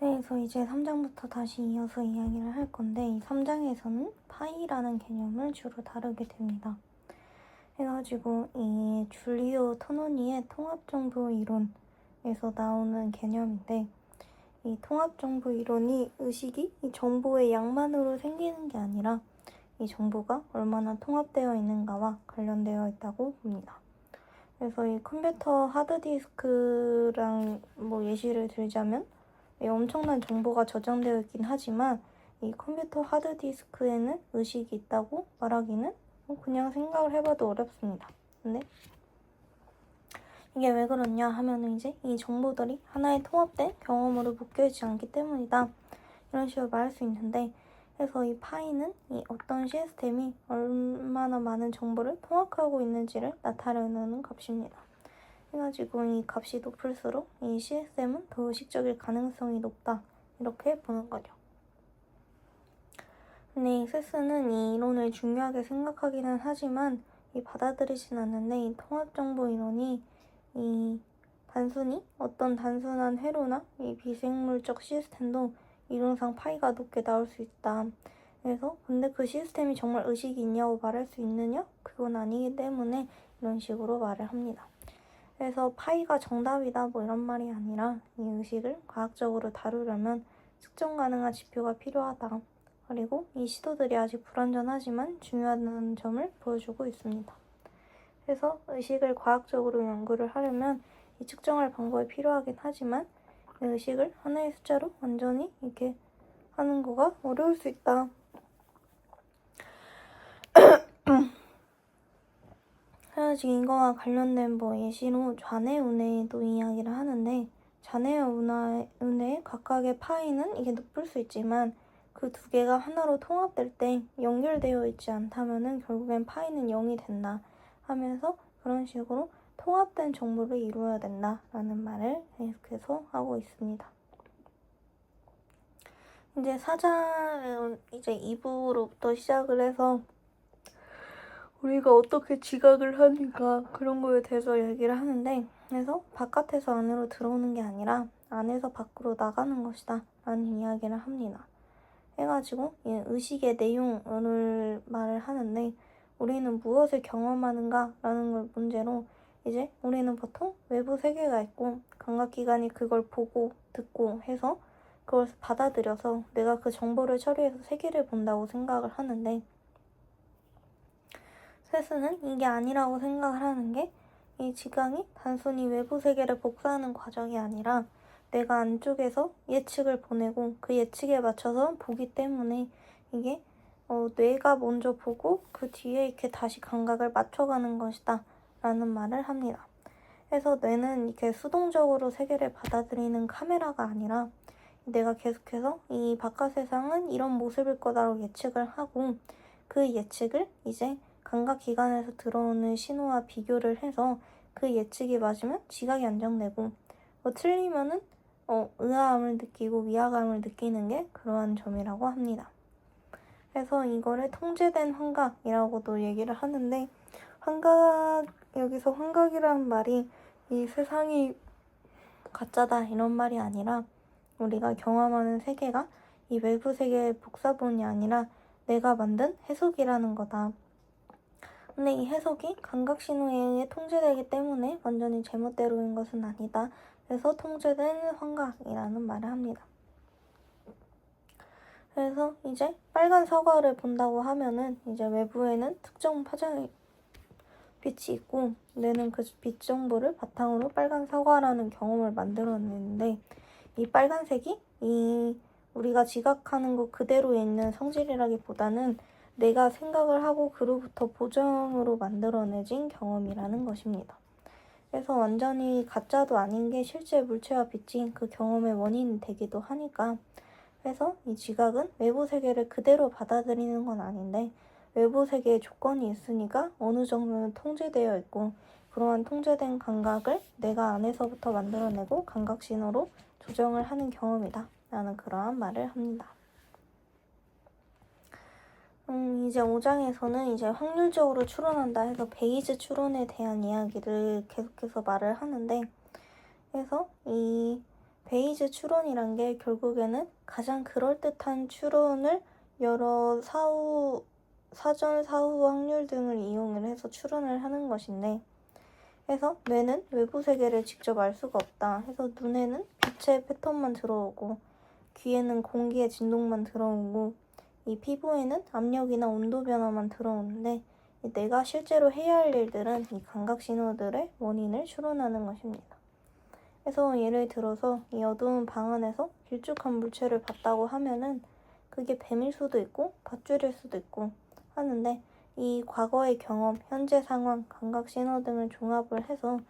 네, 그래서 이제 3장부터 다시 이어서 이야기를 할 건데, 이 3장에서는 파이라는 개념을 주로 다루게 됩니다. 해가지고 이 줄리오 토노니의 통합정보 이론에서 나오는 개념인데, 이 통합정보 이론이 의식이 이 정보의 양만으로 생기는 게 아니라 이 정보가 얼마나 통합되어 있는가와 관련되어 있다고 봅니다. 그래서 이 컴퓨터 하드디스크랑 뭐 예시를 들자면 엄청난 정보가 저장되어 있긴 하지만 이 컴퓨터 하드디스크에는 의식이 있다고 말하기는 그냥 생각을 해봐도 어렵습니다. 근데 이게 왜 그러냐 하면은 이제 이 정보들이 하나의 통합된 경험으로 묶여있지 않기 때문이다. 이런 식으로 말할 수 있는데, 그래서 이 파이는 이 어떤 시스템이 얼마나 많은 정보를 통합하고 있는지를 나타내는 값입니다. 해가지고 이 값이 높을수록 이 시스템은 더 의식적일 가능성이 높다. 이렇게 보는 거죠. 근데 이 세스는 이 이론을 중요하게 생각하기는 하지만 이 받아들이진 않는데, 이 통합정보 이론이 이 단순히 어떤 단순한 회로나 이 비생물적 시스템도 이론상 파이가 높게 나올 수 있다. 그래서 근데 그 시스템이 정말 의식이 있냐고 말할 수 있느냐? 그건 아니기 때문에 이런 식으로 말을 합니다. 그래서 파이가 정답이다 뭐 이런 말이 아니라 이 의식을 과학적으로 다루려면 측정 가능한 지표가 필요하다. 그리고 이 시도들이 아직 불완전하지만 중요하다는 점을 보여주고 있습니다. 그래서 의식을 과학적으로 연구를 하려면 이 측정할 방법이 필요하긴 하지만 이 의식을 하나의 숫자로 완전히 이렇게 하는 거가 어려울 수 있다. 그래서 이거와 관련된 뭐 예시로 좌뇌우뇌도 이야기를 하는데, 좌뇌와 우뇌의 각각의 파이는 이게 높을 수 있지만 그 두 개가 하나로 통합될 때 연결되어 있지 않다면은 결국엔 파이는 0이 된다 하면서 그런 식으로 통합된 정보를 이루어야 된다라는 말을 계속해서 하고 있습니다. 이제 4장 이제 2부로부터 시작을 해서 우리가 어떻게 지각을 하니까 그런 거에 대해서 얘기를 하는데, 그래서 바깥에서 안으로 들어오는 게 아니라 안에서 밖으로 나가는 것이다 라는 이야기를 합니다. 해가지고 의식의 내용을 말을 하는데, 우리는 무엇을 경험하는가 라는 걸 문제로 이제 우리는 보통 외부 세계가 있고 감각기관이 그걸 보고 듣고 해서 그걸 받아들여서 내가 그 정보를 처리해서 세계를 본다고 생각을 하는데, 세스는 이게 아니라고 생각을 하는 게, 이 지각이 단순히 외부 세계를 복사하는 과정이 아니라 내가 안쪽에서 예측을 보내고 그 예측에 맞춰서 보기 때문에 이게 뇌가 먼저 보고 그 뒤에 이렇게 다시 감각을 맞춰가는 것이다 라는 말을 합니다. 그래서 뇌는 이렇게 수동적으로 세계를 받아들이는 카메라가 아니라 내가 계속해서 이 바깥 세상은 이런 모습일 거다라고 예측을 하고 그 예측을 이제 감각기관에서 들어오는 신호와 비교를 해서 그 예측이 맞으면 지각이 안정되고 틀리면은 의아함을 느끼고 위화감을 느끼는 게 그러한 점이라고 합니다. 그래서 이거를 통제된 환각이라고도 얘기를 하는데, 여기서 환각이라는 말이 이 세상이 가짜다 이런 말이 아니라 우리가 경험하는 세계가 이 외부 세계의 복사본이 아니라 내가 만든 해석이라는 거다. 근데 이 해석이 감각신호에 의해 통제되기 때문에 완전히 제멋대로인 것은 아니다. 그래서 통제된 환각이라는 말을 합니다. 그래서 이제 빨간 사과를 본다고 하면은 이제 외부에는 특정 파장의 빛이 있고 뇌는 그 빛 정보를 바탕으로 빨간 사과라는 경험을 만들어내는데, 이 빨간색이 이 우리가 지각하는 것 그대로 있는 성질이라기보다는 내가 생각을 하고 그로부터 보정으로 만들어내진 경험이라는 것입니다. 그래서 완전히 가짜도 아닌 게 실제 물체와 빛이 그 경험의 원인이 되기도 하니까, 그래서 이 지각은 외부 세계를 그대로 받아들이는 건 아닌데 외부 세계에 조건이 있으니까 어느 정도는 통제되어 있고 그러한 통제된 감각을 내가 안에서부터 만들어내고 감각신호로 조정을 하는 경험이다 라는 그러한 말을 합니다. 이제 5장에서는 이제 확률적으로 추론한다 해서 베이즈 추론에 대한 이야기를 계속해서 말을 하는데, 그래서 이 베이즈 추론이란 게 결국에는 가장 그럴듯한 추론을 여러 사전, 사후 확률 등을 이용을 해서 추론을 하는 것인데, 그래서 뇌는 외부 세계를 직접 알 수가 없다. 해서 눈에는 빛의 패턴만 들어오고, 귀에는 공기의 진동만 들어오고, 이 피부에는 압력이나 온도 변화만 들어오는데, 내가 실제로 해야 할 일들은 이 감각 신호들의 원인을 추론하는 것입니다. 그래서 예를 들어서 이 어두운 방 안에서 길쭉한 물체를 봤다고 하면은 그게 뱀일 수도 있고 밧줄일 수도 있고 하는데, 이 과거의 경험, 현재 상황, 감각 신호 등을 종합을 해서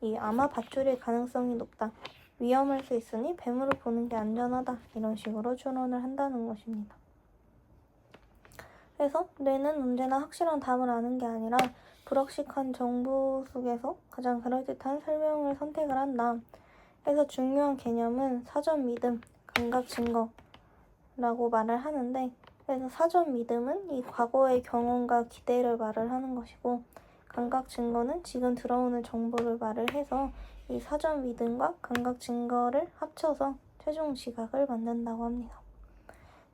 이 아마 밧줄일 가능성이 높다, 위험할 수 있으니 뱀으로 보는 게 안전하다, 이런 식으로 추론을 한다는 것입니다. 그래서 뇌는 언제나 확실한 답을 아는 게 아니라 불확실한 정보 속에서 가장 그럴듯한 설명을 선택을 한다. 그래서 중요한 개념은 사전 믿음, 감각 증거라고 말을 하는데, 그래서 사전 믿음은 이 과거의 경험과 기대를 말을 하는 것이고, 감각 증거는 지금 들어오는 정보를 말을 해서 이 사전 믿음과 감각 증거를 합쳐서 최종 지각을 만든다고 합니다.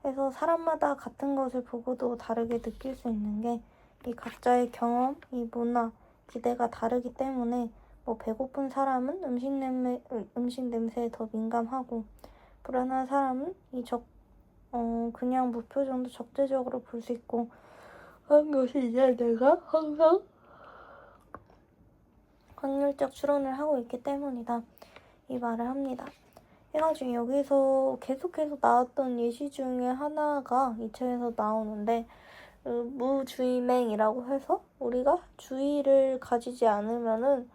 그래서 사람마다 같은 것을 보고도 다르게 느낄 수 있는 게 이 각자의 경험, 이 문화, 기대가 다르기 때문에 배고픈 사람은 음식 냄새에 더 민감하고, 불안한 사람은 그냥 무표정도 적대적으로 볼 수 있고, 하는 것이 이제 내가 항상 확률적 추론을 하고 있기 때문이다, 이 말을 합니다. 해가지고 여기서 계속해서 나왔던 예시 중에 하나가 이 책에서 나오는데, 무주의맹이라고 해서 우리가 주의를 가지지 않으면은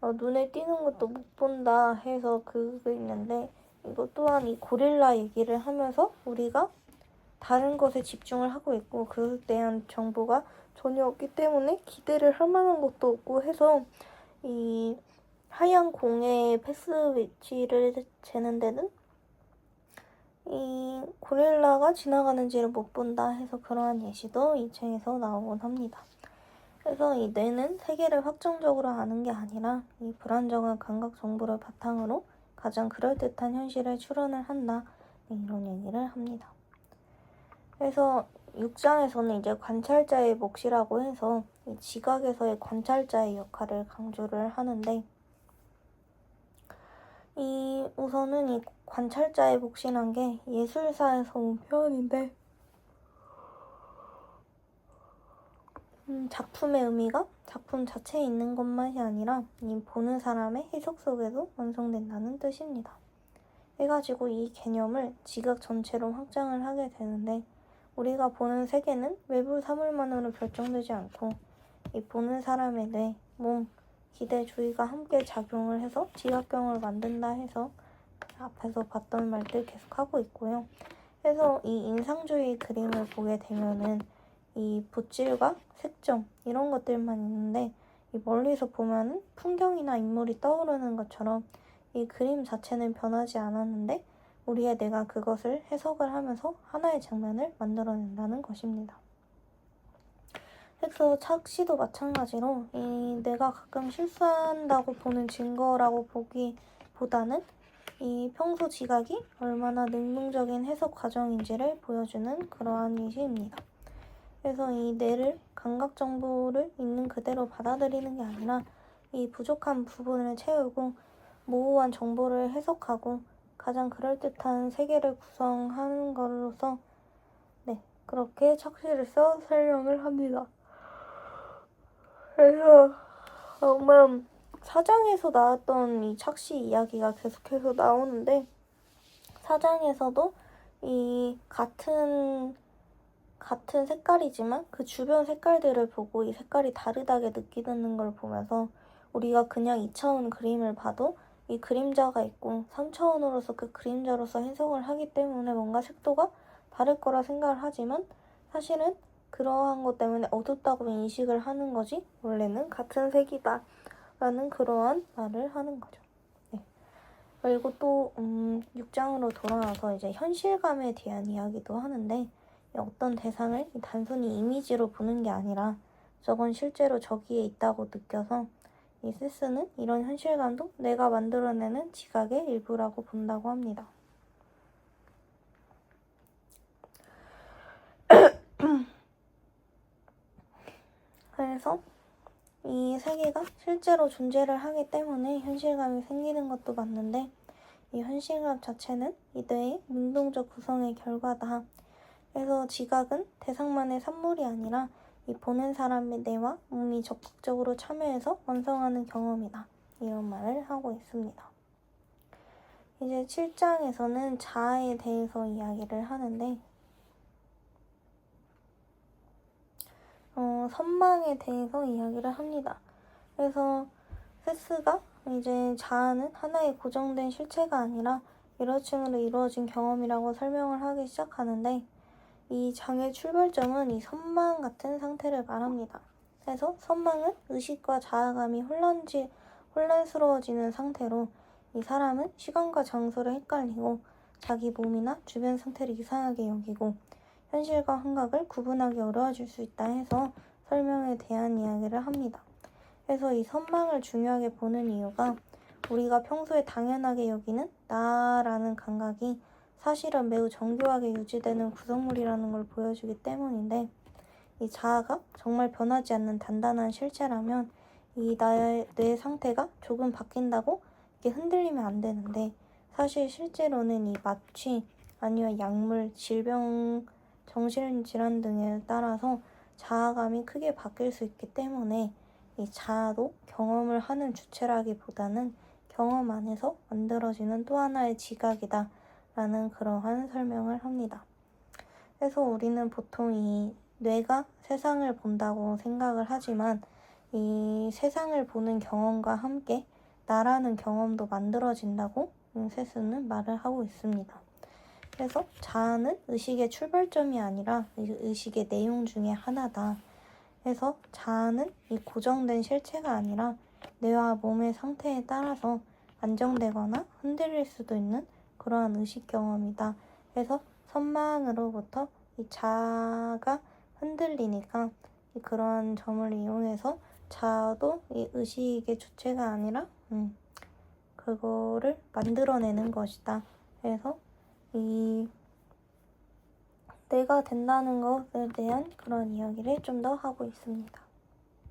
눈에 띄는 것도 못 본다 해서 그게 있는데, 이것 또한 이 고릴라 얘기를 하면서 우리가 다른 것에 집중을 하고 있고 그것에 대한 정보가 전혀 없기 때문에 기대를 할 만한 것도 없고 해서 이 하얀 공의 패스 위치를 재는 데는 이 고릴라가 지나가는지를 못 본다 해서 그러한 예시도 이 책에서 나오곤 합니다. 그래서 이 뇌는 세계를 확정적으로 아는 게 아니라 이 불안정한 감각 정보를 바탕으로 가장 그럴듯한 현실을 추론을 한다, 이런 얘기를 합니다. 그래서 6장에서는 이제 관찰자의 몫이라고 해서 이 지각에서의 관찰자의 역할을 강조를 하는데, 우선은 이 관찰자의 몫이란 게 예술사에서 온 표현인데, 작품의 의미가 작품 자체에 있는 것만이 아니라 이 보는 사람의 해석 속에도 완성된다는 뜻입니다. 해가지고 이 개념을 지각 전체로 확장을 하게 되는데, 우리가 보는 세계는 외부 사물만으로 결정되지 않고 이 보는 사람의 뇌, 몸, 기대, 주의가 함께 작용을 해서 지각경을 만든다 해서 앞에서 봤던 말들 계속하고 있고요. 그래서 이 인상주의 그림을 보게 되면은 이 붓질과 색점 이런 것들만 있는데, 이 멀리서 보면은 풍경이나 인물이 떠오르는 것처럼 이 그림 자체는 변하지 않았는데 우리의 뇌가 그것을 해석을 하면서 하나의 장면을 만들어낸다는 것입니다. 그래서 착시도 마찬가지로 이 뇌가 가끔 실수한다고 보는 증거라고 보기보다는 이 평소 지각이 얼마나 능동적인 해석 과정인지를 보여주는 그러한 예시입니다. 그래서 이 뇌를 감각 정보를 있는 그대로 받아들이는 게 아니라 이 부족한 부분을 채우고 모호한 정보를 해석하고 가장 그럴듯한 세계를 구성하는 것으로서 그렇게 착시를 써 설명을 합니다. 그래서 정말 사장에서 나왔던 이 착시 이야기가 계속해서 나오는데, 사장에서도 이 같은 색깔이지만 그 주변 색깔들을 보고 이 색깔이 다르다게 느끼는 걸 보면서 우리가 그냥 2차원 그림을 봐도 이 그림자가 있고 3차원으로서 그 그림자로서 해석을 하기 때문에 뭔가 색도가 다를 거라 생각을 하지만 사실은 그러한 것 때문에 어둡다고 인식을 하는 거지 원래는 같은 색이다 라는 그러한 말을 하는 거죠. 그리고 또 6장으로 돌아와서 이제 현실감에 대한 이야기도 하는데, 어떤 대상을 단순히 이미지로 보는 게 아니라 저건 실제로 저기에 있다고 느껴서 이 세스는 이런 현실감도 내가 만들어내는 지각의 일부라고 본다고 합니다. 그래서 이 세계가 실제로 존재를 하기 때문에 현실감이 생기는 것도 맞는데 이 현실감 자체는 이 뇌의 능동적 구성의 결과다. 그래서 지각은 대상만의 산물이 아니라 이 보는 사람의 뇌와 몸이 적극적으로 참여해서 완성하는 경험이다. 이런 말을 하고 있습니다. 이제 7장에서는 자아에 대해서 이야기를 하는데 선망에 대해서 이야기를 합니다. 그래서 세스가 이제 자아는 하나의 고정된 실체가 아니라 여러 층으로 이루어진 경험이라고 설명을 하기 시작하는데 이 장의 출발점은 이 선망 같은 상태를 말합니다. 그래서 선망은 의식과 자아감이 혼란스러워지는 상태로 이 사람은 시간과 장소를 헷갈리고 자기 몸이나 주변 상태를 이상하게 여기고 현실과 환각을 구분하기 어려워질 수 있다 해서 설명에 대한 이야기를 합니다. 그래서 이 선망을 중요하게 보는 이유가 우리가 평소에 당연하게 여기는 나라는 감각이 사실은 매우 정교하게 유지되는 구성물이라는 걸 보여주기 때문인데 이 자아가 정말 변하지 않는 단단한 실체라면 이 나의 뇌 상태가 조금 바뀐다고 이게 흔들리면 안 되는데 사실 실제로는 이 마취 아니면 약물, 질병, 정신질환 등에 따라서 자아감이 크게 바뀔 수 있기 때문에 이 자아도 경험을 하는 주체라기보다는 경험 안에서 만들어지는 또 하나의 지각이다 라는 그러한 설명을 합니다. 그래서 우리는 보통 이 뇌가 세상을 본다고 생각을 하지만 이 세상을 보는 경험과 함께 나라는 경험도 만들어진다고 세스는 말을 하고 있습니다. 그래서 자아는 의식의 출발점이 아니라 의식의 내용 중에 하나다. 그래서 자아는 이 고정된 실체가 아니라 뇌와 몸의 상태에 따라서 안정되거나 흔들릴 수도 있는 그러한 의식 경험이다. 그래서 선망으로부터 이 자아가 흔들리니까 그러한 점을 이용해서 자아도 이 의식의 주체가 아니라 그거를 만들어내는 것이다. 그래서 이 내가 된다는 것에 대한 그런 이야기를 좀 더 하고 있습니다.